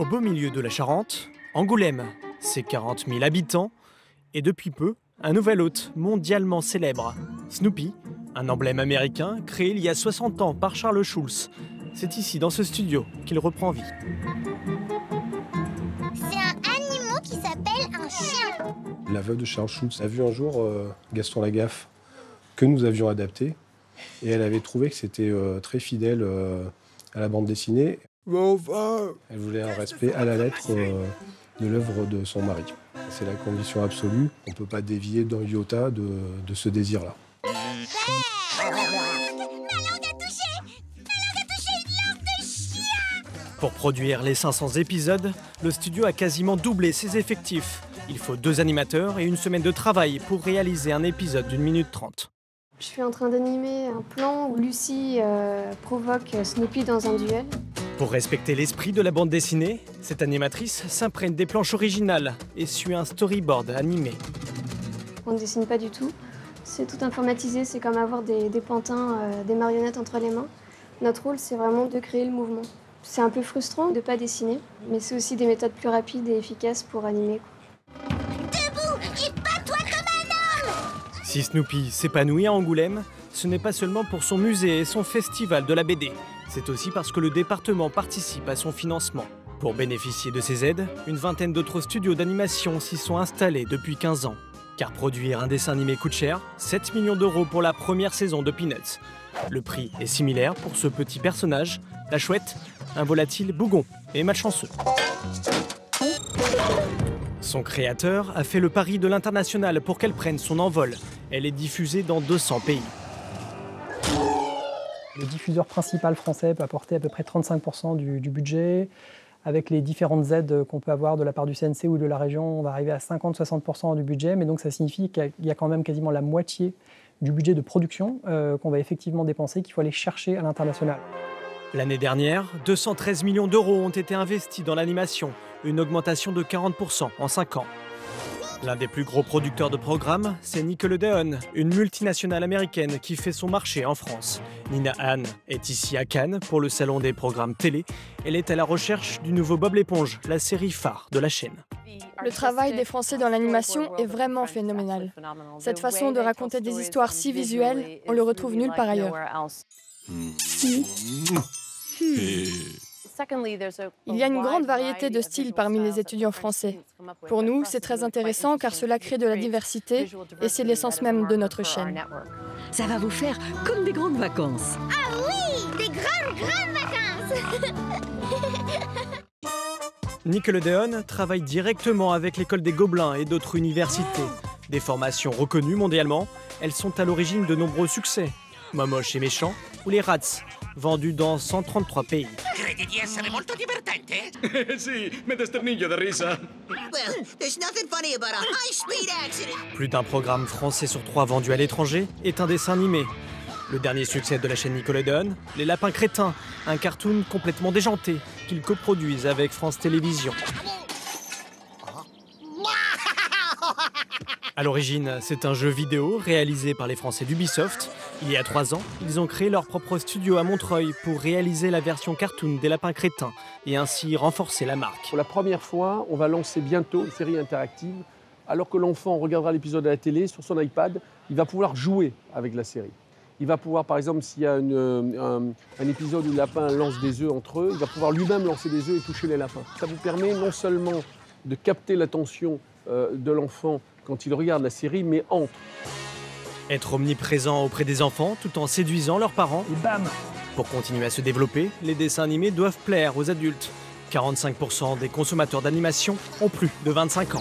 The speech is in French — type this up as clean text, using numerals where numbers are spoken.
Au beau milieu de la Charente, Angoulême, ses 40 000 habitants, et depuis peu, un nouvel hôte mondialement célèbre, Snoopy, un emblème américain créé il y a 60 ans par Charles Schulz. C'est ici, dans ce studio, qu'il reprend vie. C'est un animal qui s'appelle un chien. La veuve de Charles Schulz a vu un jour Gaston Lagaffe, que nous avions adapté, et elle avait trouvé que c'était très fidèle à la bande dessinée. Elle voulait un respect à la lettre de l'œuvre de son mari. C'est la condition absolue. On ne peut pas dévier d'un iota de ce désir-là. Ma langue a touché une langue de chien. Pour produire les 500 épisodes, le studio a quasiment doublé ses effectifs. Il faut 2 animateurs et une semaine de travail pour réaliser un épisode d'1 minute 30. Je suis en train d'animer un plan où Lucie provoque Snoopy dans un duel. Pour respecter l'esprit de la bande dessinée, cette animatrice s'imprègne des planches originales et suit un storyboard animé. On ne dessine pas du tout. C'est tout informatisé, c'est comme avoir des pantins, des marionnettes entre les mains. Notre rôle, c'est vraiment de créer le mouvement. C'est un peu frustrant de ne pas dessiner, mais c'est aussi des méthodes plus rapides et efficaces pour animer. Debout et bats-toi comme un homme. Si Snoopy s'épanouit à Angoulême, ce n'est pas seulement pour son musée et son festival de la BD. C'est aussi parce que le département participe à son financement. Pour bénéficier de ces aides, une vingtaine d'autres studios d'animation s'y sont installés depuis 15 ans. Car produire un dessin animé coûte cher, 7 millions d'euros pour la première saison de Peanuts. Le prix est similaire pour ce petit personnage, la chouette, un volatile bougon et malchanceux. Son créateur a fait le pari de l'international pour qu'elle prenne son envol. Elle est diffusée dans 200 pays. Le diffuseur principal français peut apporter à peu près 35% du budget. Avec les différentes aides qu'on peut avoir de la part du CNC ou de la région, on va arriver à 50-60% du budget. Mais donc ça signifie qu'il y a quand même quasiment la moitié du budget de production qu'on va effectivement dépenser, qu'il faut aller chercher à l'international. L'année dernière, 213 millions d'euros ont été investis dans l'animation, une augmentation de 40% en 5 ans. L'un des plus gros producteurs de programmes, c'est Nickelodeon, une multinationale américaine qui fait son marché en France. Nina Han est ici à Cannes pour le salon des programmes télé. Elle est à la recherche du nouveau Bob l'éponge, la série phare de la chaîne. Le travail des Français dans l'animation est vraiment phénoménal. Cette façon de raconter des histoires si visuelles, on le retrouve nulle part ailleurs. Il y a une grande variété de styles parmi les étudiants français. Pour nous, c'est très intéressant car cela crée de la diversité et c'est l'essence même de notre chaîne. Ça va vous faire comme des grandes vacances. Ah oui, des grandes vacances. Nickelodeon travaille directement avec l'école des Gobelins et d'autres universités. Des formations reconnues mondialement, elles sont à l'origine de nombreux succès. Momoche et Méchant ou les Rats, vendus dans 133 pays. Credi di essere molto divertente? Sì, mi desterniglio da risa. Well, there's nothing funny about a high-speed accident. Plus d'un programme français sur 3 vendu à l'étranger est un dessin animé. Le dernier succès de la chaîne Nickelodeon, Les Lapins Crétins, un cartoon complètement déjanté qu'ils coproduisent avec France Télévisions. À l'origine, c'est un jeu vidéo réalisé par les Français d'Ubisoft. Il y a 3 ans, ils ont créé leur propre studio à Montreuil pour réaliser la version cartoon des Lapins Crétins et ainsi renforcer la marque. Pour la première fois, on va lancer bientôt une série interactive. Alors que l'enfant regardera l'épisode à la télé, sur son iPad, il va pouvoir jouer avec la série. Il va pouvoir, par exemple, s'il y a un épisode où les lapins lancent des œufs entre eux, il va pouvoir lui-même lancer des œufs et toucher les lapins. Ça vous permet non seulement de capter l'attention de l'enfant quand il regarde la série, mais entre. Être omniprésent auprès des enfants tout en séduisant leurs parents. Et bam! Pour continuer à se développer, les dessins animés doivent plaire aux adultes. 45% des consommateurs d'animation ont plus de 25 ans.